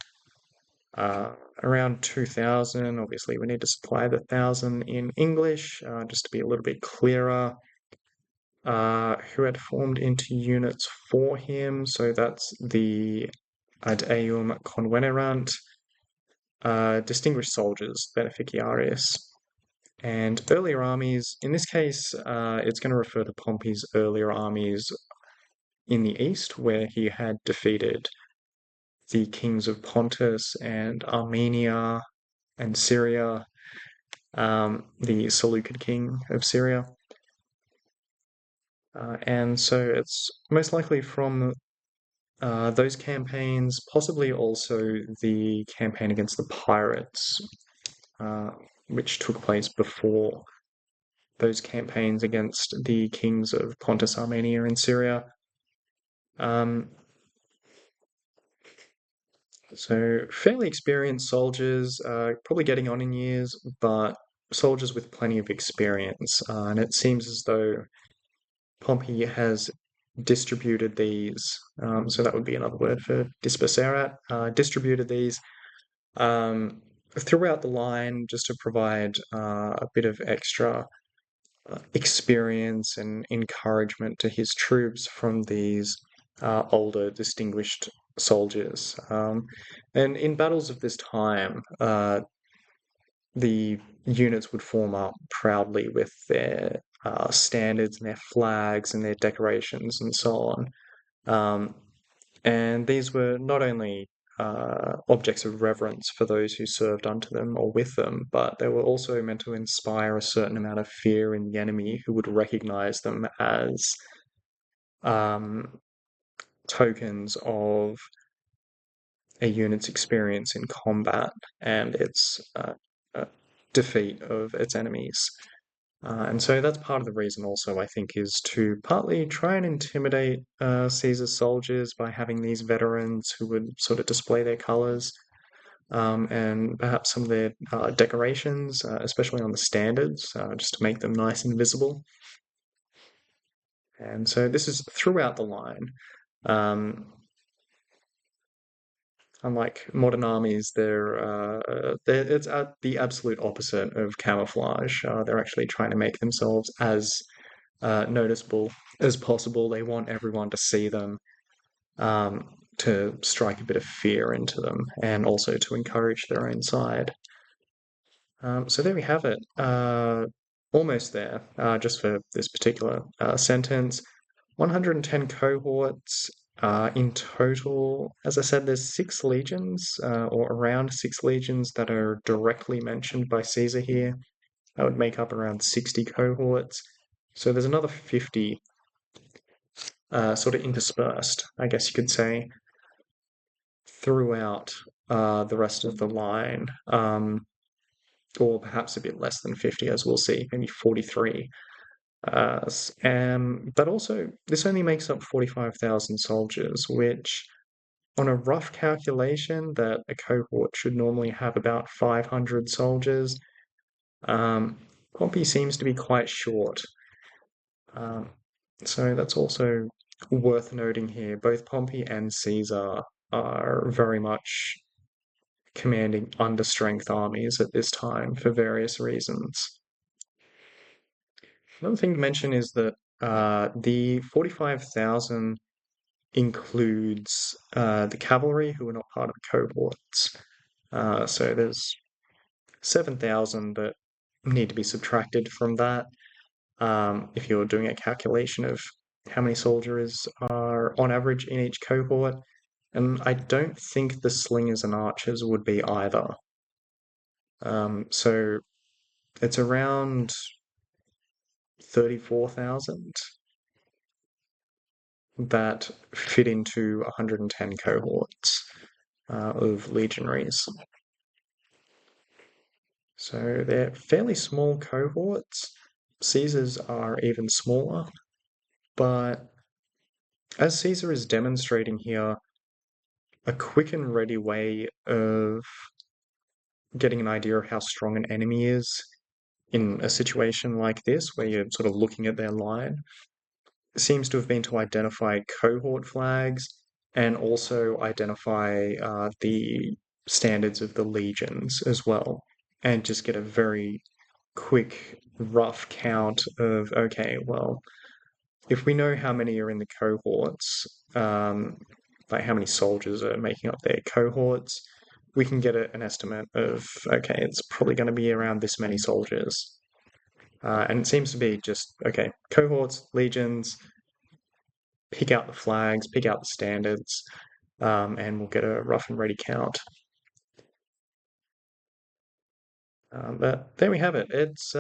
Around 2,000. Obviously, we need to supply the 1,000 in English, just to be a little bit clearer. Who had formed into units for him. So that's the ad eum convenerant, distinguished soldiers, beneficiaries. And earlier armies, in this case, it's going to refer to Pompey's earlier armies in the east, where he had defeated the kings of Pontus and Armenia and Syria, the Seleucid king of Syria. And so it's most likely from those campaigns, possibly also the campaign against the pirates, which took place before those campaigns against the kings of Pontus, Armenia, and Syria. So fairly experienced soldiers, probably getting on in years, but soldiers with plenty of experience. And it seems as though Pompey has distributed these, so that would be another word for disperserat, distributed these throughout the line just to provide a bit of extra experience and encouragement to his troops from these older, distinguished soldiers. And in battles of this time, the units would form up proudly with their standards and their flags and their decorations and so on. And these were not only objects of reverence for those who served under them or with them, but they were also meant to inspire a certain amount of fear in the enemy who would recognize them as tokens of a unit's experience in combat and its defeat of its enemies. And so that's part of the reason also, I think, is to partly try and intimidate Caesar's soldiers by having these veterans who would sort of display their colours, and perhaps some of their decorations, especially on the standards, just to make them nice and visible. And so this is throughout the line. Unlike modern armies, it's the absolute opposite of camouflage. They're actually trying to make themselves as noticeable as possible. They want everyone to see them, to strike a bit of fear into them, and also to encourage their own side. So there we have it. Almost there, just for this particular sentence. 110 cohorts in total. As I said, there's 6 legions, or around 6 legions that are directly mentioned by Caesar here. That would make up around 60 cohorts. So there's another 50 sort of interspersed, I guess you could say, throughout the rest of the line. Or perhaps a bit less than 50, as we'll see, maybe 43. But also, this only makes up 45,000 soldiers, which, on a rough calculation, that a cohort should normally have about 500 soldiers. Pompey seems to be quite short. Um, so that's also worth noting here. Both Pompey and Caesar are very much commanding understrength armies at this time for various reasons. Another thing to mention is that the 45,000 includes the cavalry, who are not part of the cohorts. So there's 7,000 that need to be subtracted from that, if you're doing a calculation of how many soldiers are on average in each cohort. And I don't think the slingers and archers would be either. So it's around 34,000 that fit into 110 cohorts of legionaries. So they're fairly small cohorts. Caesar's are even smaller, but as Caesar is demonstrating here, a quick and ready way of getting an idea of how strong an enemy is in a situation like this, where you're sort of looking at their line, seems to have been to identify cohort flags and also identify the standards of the legions as well, and just get a very quick, rough count of, okay, well, if we know how many are in the cohorts, like how many soldiers are making up their cohorts, we can get an estimate of, okay, it's probably going to be around this many soldiers. And it seems to be just, okay, cohorts, legions, pick out the flags, pick out the standards, and we'll get a rough and ready count. But there we have it. It's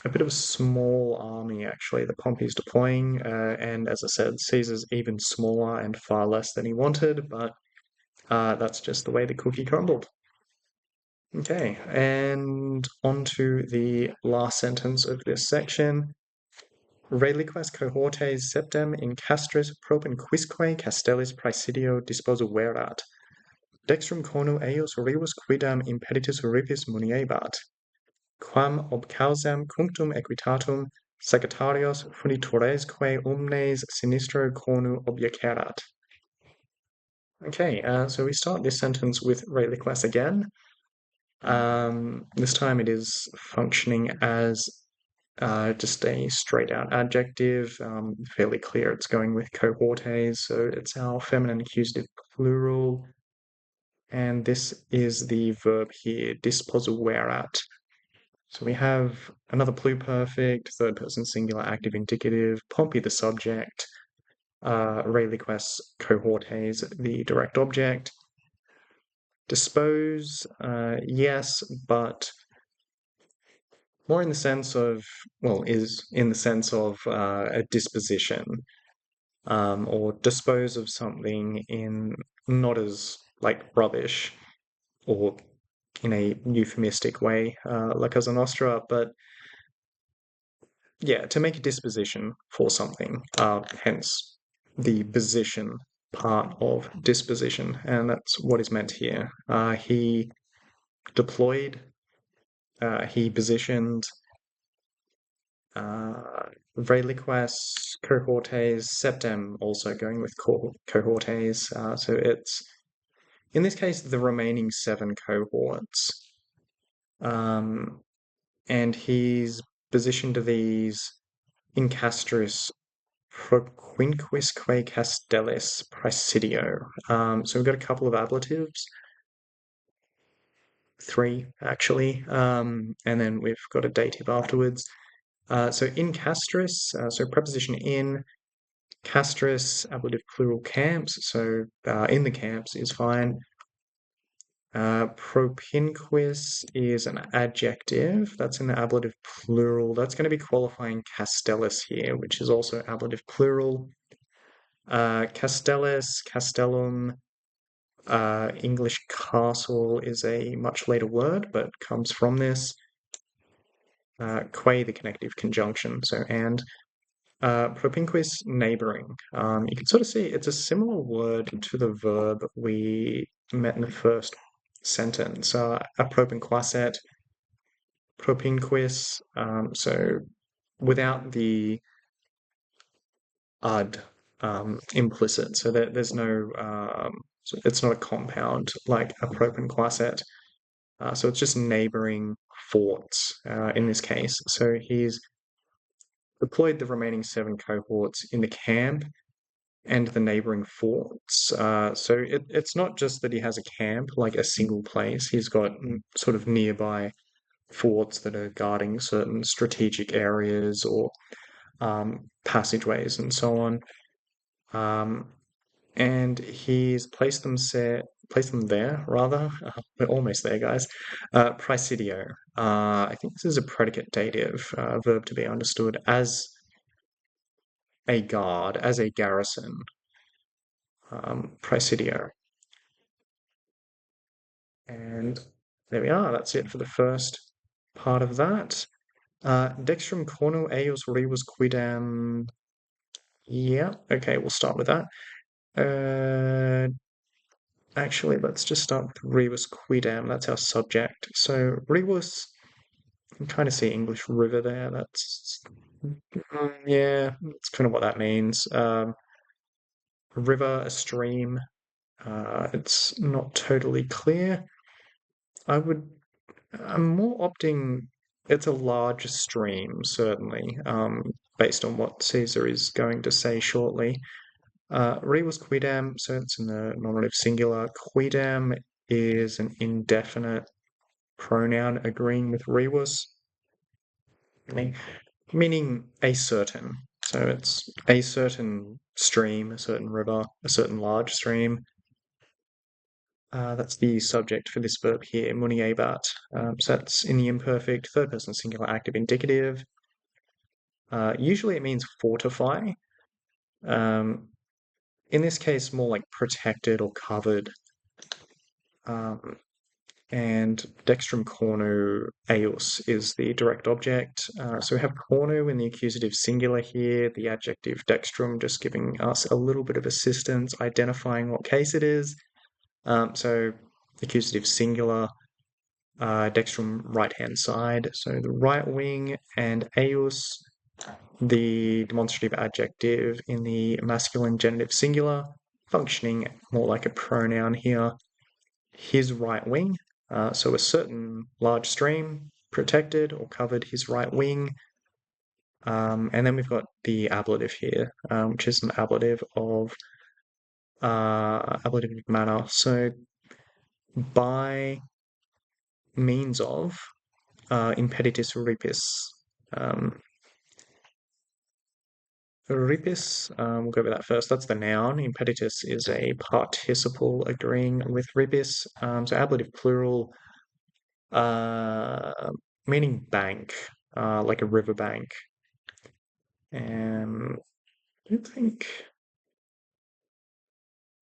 a bit of a small army, actually, that Pompey's deploying. And as I said, Caesar's even smaller and far less than he wanted, but that's just the way the cookie crumbled. Okay, and on to the last sentence of this section. Reliquas cohortes septem in castris propinquisque castellis praesidio disposuerat. Dextrum conu eius rivus quidam impeditus ripis muniebat. Quam ob causam cunctum equitatum Sagittarios funditoresque omnes sinistro conu objecerat. Okay, so we start this sentence with reliquas again. This time it is functioning as just a straight out adjective, fairly clear it's going with cohortes, so it's our feminine accusative plural. And this is the verb here, disposuerat. So we have another pluperfect, third person singular active indicative, Pompey the subject, reliquas cohortes the direct object. Dispose, yes, but more in the sense of, well, is in the sense of a disposition, or dispose of something in not as like rubbish or in a euphemistic way, like as an Nostra, but yeah, to make a disposition for something, hence the position part of disposition, and that's what is meant here. He deployed, he positioned, reliquas, cohortes, septem also going with cohortes, so it's in this case, the remaining 7 cohorts. And he's positioned these in castris proquinquisque castellis praesidio. So we've got a couple of ablatives, 3 actually, and then we've got a dative afterwards. So in castris, so preposition in, castris, ablative plural camps, so in the camps is fine. Propinquis is an adjective. That's in the ablative plural. That's going to be qualifying castellus here, which is also ablative plural. Castellus, castellum, English castle is a much later word, but comes from this. Quae, the connective conjunction, so and. Propinquis, neighboring. You can sort of see it's a similar word to the verb we met in the first sentence. Apropinquaset, propinquis. So without the ud implicit, so there's no. So it's not a compound like apropinquaset. So it's just neighboring forts in this case. So he's deployed the remaining 7 cohorts in the camp and the neighboring forts. So it's not just that he has a camp, like a single place. He's got sort of nearby forts that are guarding certain strategic areas or passageways and so on. And he's placed them there, rather. We're almost there, guys. Praesidio. I think this is a predicate dative verb to be understood as a guard, as a garrison. Praesidio. And there we are. That's it for the first part of that. Dextrum cornu eius rebus quidam. Yeah, okay, we'll start with that. Actually, let's just start with rebus quidam. That's our subject. So rebus, I'm trying to see English river there. That's yeah, that's kind of what that means. A river, a stream. It's not totally clear. I'm more opting. It's a large stream, certainly, based on what Caesar is going to say shortly. Rebus quidam, so it's in the nominative singular. Quidam is an indefinite pronoun agreeing with rebus, meaning a certain. So it's a certain stream, a certain river, a certain large stream. That's the subject for this verb here, muniebat. So that's in the imperfect, third person singular active indicative. Usually it means fortify. In this case, more like protected or covered. And dextrum cornu eius is the direct object. So we have cornu in the accusative singular here, the adjective dextrum just giving us a little bit of assistance identifying what case it is. So accusative singular, dextrum right-hand side, so the right wing, and eius, the demonstrative adjective in the masculine genitive singular, functioning more like a pronoun here. His right wing, so a certain large stream protected or covered his right wing. And then we've got the ablative here, which is an ablative of ablative manner. So by means of impeditus ripis. Ripis, we'll go with that first. That's the noun. Impeditus is a participle agreeing with ripis. So ablative plural, meaning bank, like a river bank. And I don't think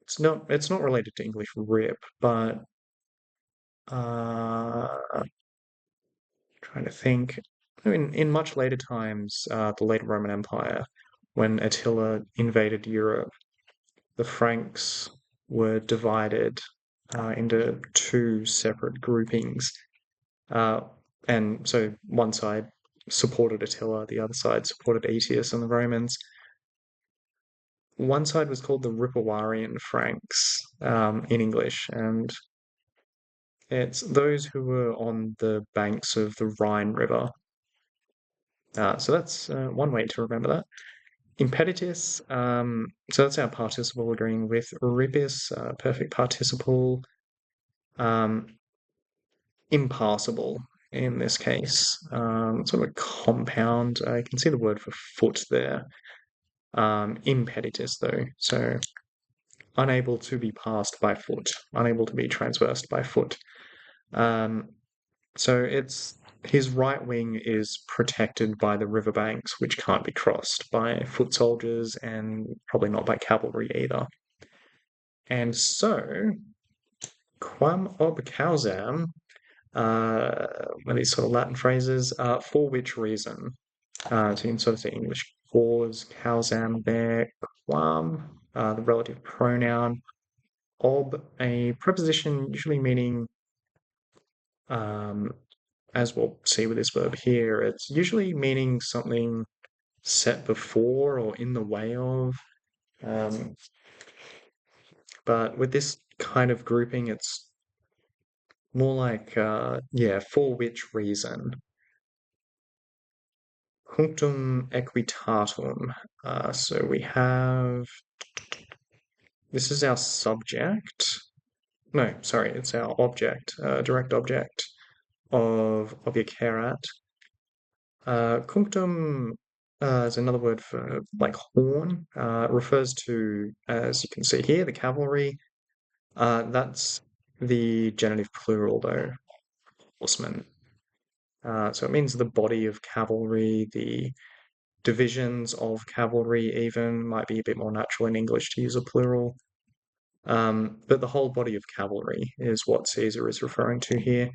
it's not related to English rip, but trying to think. In much later times, the later Roman Empire, when Attila invaded Europe, the Franks were divided into 2 separate groupings. And so one side supported Attila, the other side supported Aetius and the Romans. One side was called the Ripuarian Franks, in English, and it's those who were on the banks of the Rhine River. So that's one way to remember that. Impeditus, so that's our participle agreeing with ripis, perfect participle. Impassable in this case. Sort of a compound. I can see the word for foot there. Impeditus, though. So unable to be passed by foot, unable to be transversed by foot. So it's his right wing is protected by the riverbanks, which can't be crossed by foot soldiers and probably not by cavalry either. And so, quam ob causam, one of these sort of Latin phrases, for which reason? So you can sort of say English cause, causam there, quam, the relative pronoun, ob, a preposition usually meaning, as we'll see with this verb here, it's usually meaning something set before or in the way of. But with this kind of grouping, it's more like, for which reason. Cunctum equitatum. So we have, this is our subject. No, sorry, it's our object, direct object of obiocerat. Cunctum is another word for like horn. Refers to, as you can see here, the cavalry. That's the genitive plural though, horsemen. So it means the body of cavalry, the divisions of cavalry even might be a bit more natural in English to use a plural. But the whole body of cavalry is what Caesar is referring to here.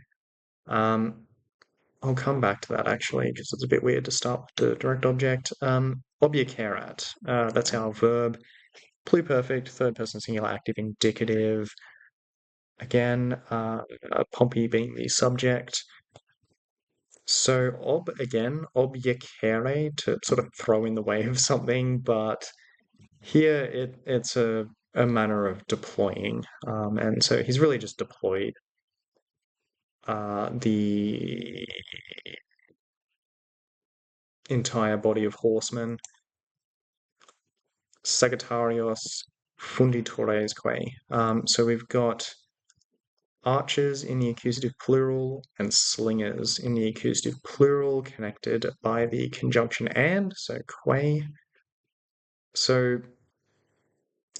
I'll come back to that actually, because it's a bit weird to start with the direct object. Obiocerat, that's our verb. Pluperfect, third person singular active indicative. Again, Pompey being the subject. So again, obiecere, to sort of throw in the way of something, but here it's a manner of deploying. And so he's really just deployed the entire body of horsemen. Sagittarios funditoresque. So we've got archers in the accusative plural and slingers in the accusative plural connected by the conjunction and, so que. So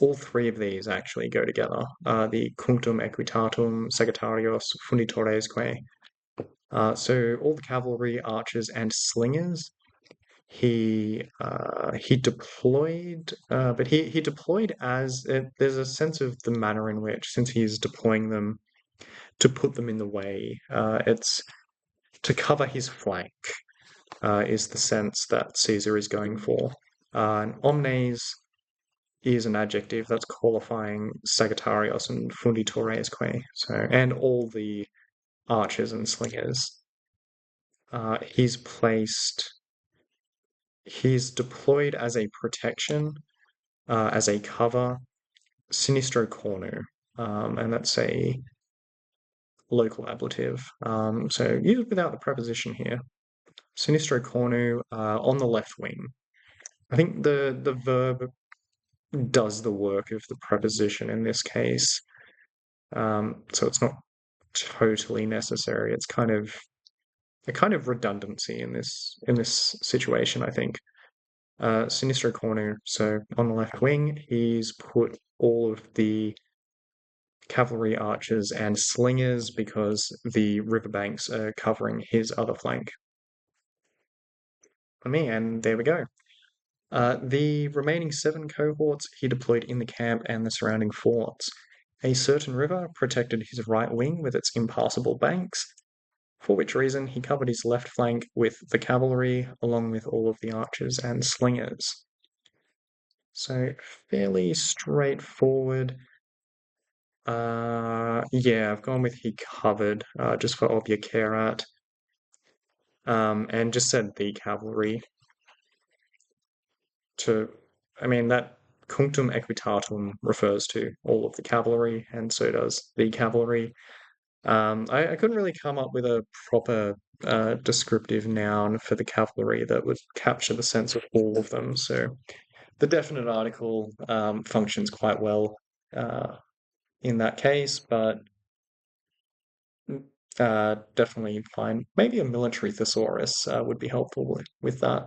all three of these actually go together. The cunctum equitatum, Sagittarios, funditoresque. So all the cavalry, archers, and slingers. He deployed, but he deployed as there's a sense of the manner in which, since he's deploying them to put them in the way, it's to cover his flank, is the sense that Caesar is going for. And omnes is an adjective that's qualifying Sagittarios and funditoresque, so and all the archers and slingers. He's deployed as a protection, as a cover, sinistro cornu, and that's a local ablative. So used without the preposition here. Sinistro cornu, on the left wing. I think the verb does the work of the preposition in this case. So it's not totally necessary. It's kind of a kind of redundancy in this situation, I think. Sinistro cornu, so on the left wing, he's put all of the cavalry, archers, and slingers because the riverbanks are covering his other flank. And there we go. The remaining 7 cohorts he deployed in the camp and the surrounding forts. A certain river protected his right wing with its impassable banks, for which reason he covered his left flank with the cavalry, along with all of the archers and slingers. So, fairly straightforward. I've gone with he covered, just for obiocerat, and just said the cavalry. That Cunctum equitatum refers to all of the cavalry, and so does the cavalry. I couldn't really come up with a proper descriptive noun for the cavalry that would capture the sense of all of them. So the definite article functions quite well uh, in that case, but definitely find maybe a military thesaurus would be helpful with that.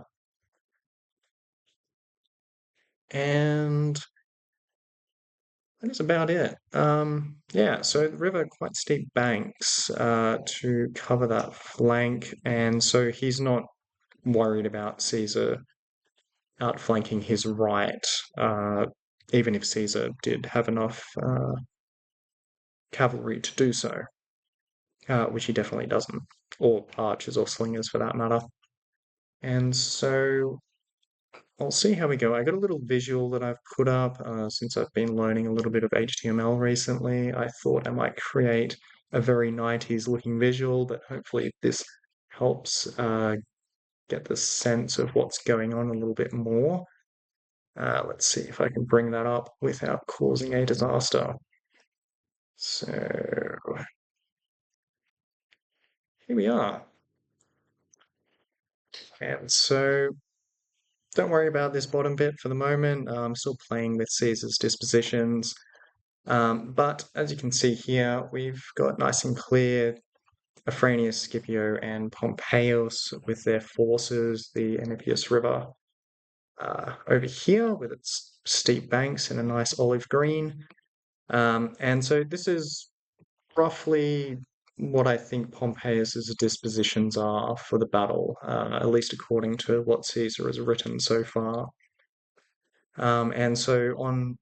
And that is about it. Yeah, so the river quite steep banks to cover that flank, and so he's not worried about Caesar outflanking his right, uh, even if Caesar did have enough cavalry to do so, which he definitely doesn't, or archers or slingers for that matter. And so I'll see how we go. I got a little visual that I've put up since I've been learning a little bit of HTML recently. I thought I might create a very 90s looking visual, but hopefully this helps get the sense of what's going on a little bit more. Let's see if I can bring that up without causing a disaster. So here we are. And so don't worry about this bottom bit for the moment. I'm still playing with Caesar's dispositions. But as you can see here, we've got nice and clear Afranius, Scipio, and Pompeius with their forces, the Enipeus River over here with its steep banks and a nice olive green. And so this is roughly what I think Pompeius's dispositions are for the battle, at least according to what Caesar has written so far. And so on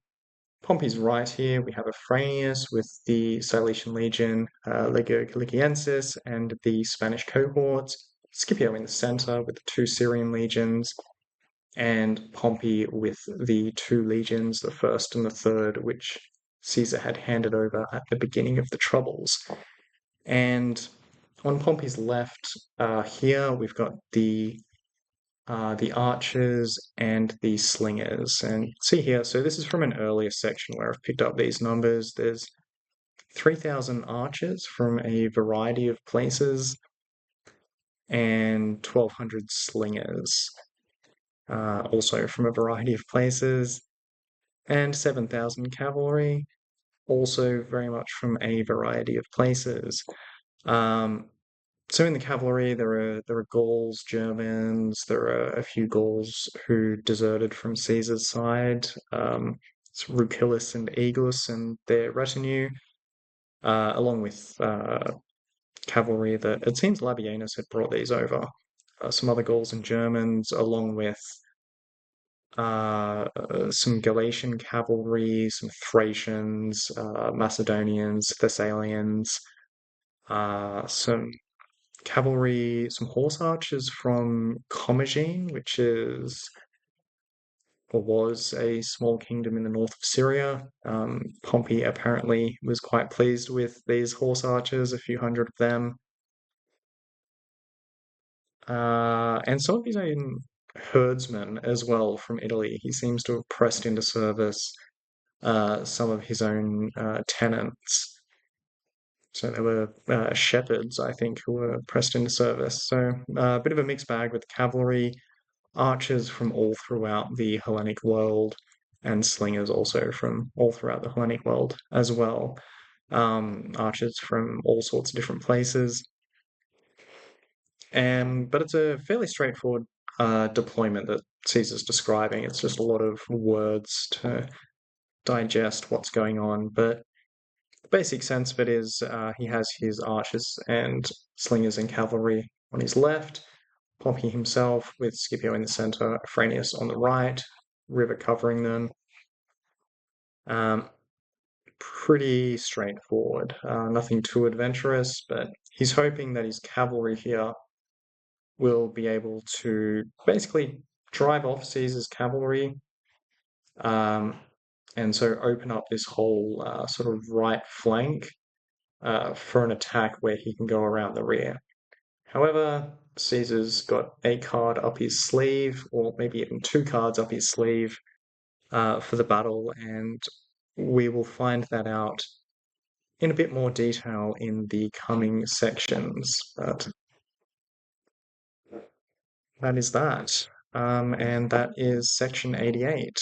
Pompey's right here, we have Afranius with the Cilician Legion, Legio Galiciensis, and the Spanish cohorts, Scipio in the center with the two Syrian legions, and Pompey with the two legions, the first and the third, which Caesar had handed over at the beginning of the Troubles. And on Pompey's left here, we've got the archers and the slingers. And see here, so this is from an earlier section where I've picked up these numbers. There's 3,000 archers from a variety of places and 1,200 slingers, also from a variety of places, and 7,000 cavalry, also very much from a variety of places. So in the cavalry, there are Gauls, Germans. There are a few Gauls who deserted from Caesar's side. It's Rucillus and Egus and their retinue, along with cavalry that it seems Labienus had brought these over. Some other Gauls and Germans, along with some Galatian cavalry, some Thracians, Macedonians, Thessalians, some cavalry, some horse archers from Commagene, which is or was a small kingdom in the north of Syria. Pompey apparently was quite pleased with these horse archers, a few hundred of them. And some of his own herdsmen as well from Italy. He seems to have pressed into service some of his own tenants. So there were shepherds, I think, who were pressed into service. So a bit of a mixed bag with cavalry, archers from all throughout the Hellenic world, and slingers also from all throughout the Hellenic world as well. Archers from all sorts of different places. But it's a fairly straightforward deployment that Caesar's describing. It's just a lot of words to digest what's going on, but the basic sense of it is he has his archers and slingers and cavalry on his left, Pompey himself with Scipio in the center, Afranius on the right, river covering them. Pretty straightforward, nothing too adventurous, but he's hoping that his cavalry here will be able to basically drive off Caesar's cavalry um, and so open up this whole sort of right flank for an attack where he can go around the rear. However, Caesar's got a card up his sleeve, or maybe even two cards up his sleeve, for the battle, and we will find that out in a bit more detail in the coming sections. But that is that. And that is section 88.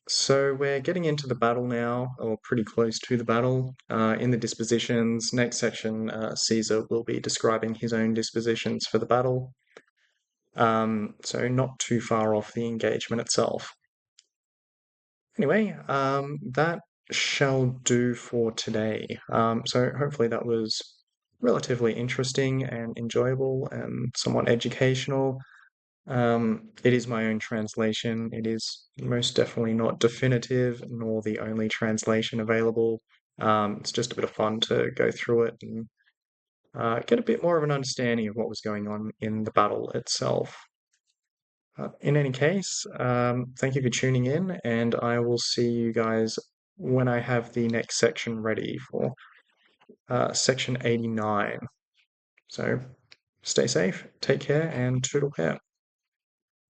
So we're getting into the battle now, or pretty close to the battle. In the dispositions, next section, Caesar will be describing his own dispositions for the battle. So not too far off the engagement itself. Anyway, that shall do for today. So hopefully that was relatively interesting and enjoyable and somewhat educational. It is my own translation. It is most definitely not definitive nor the only translation available. It's just a bit of fun to go through it and get a bit more of an understanding of what was going on in the battle itself. In any case, thank you for tuning in, and I will see you guys when I have the next section ready for section 89. So stay safe, take care, and toodle care.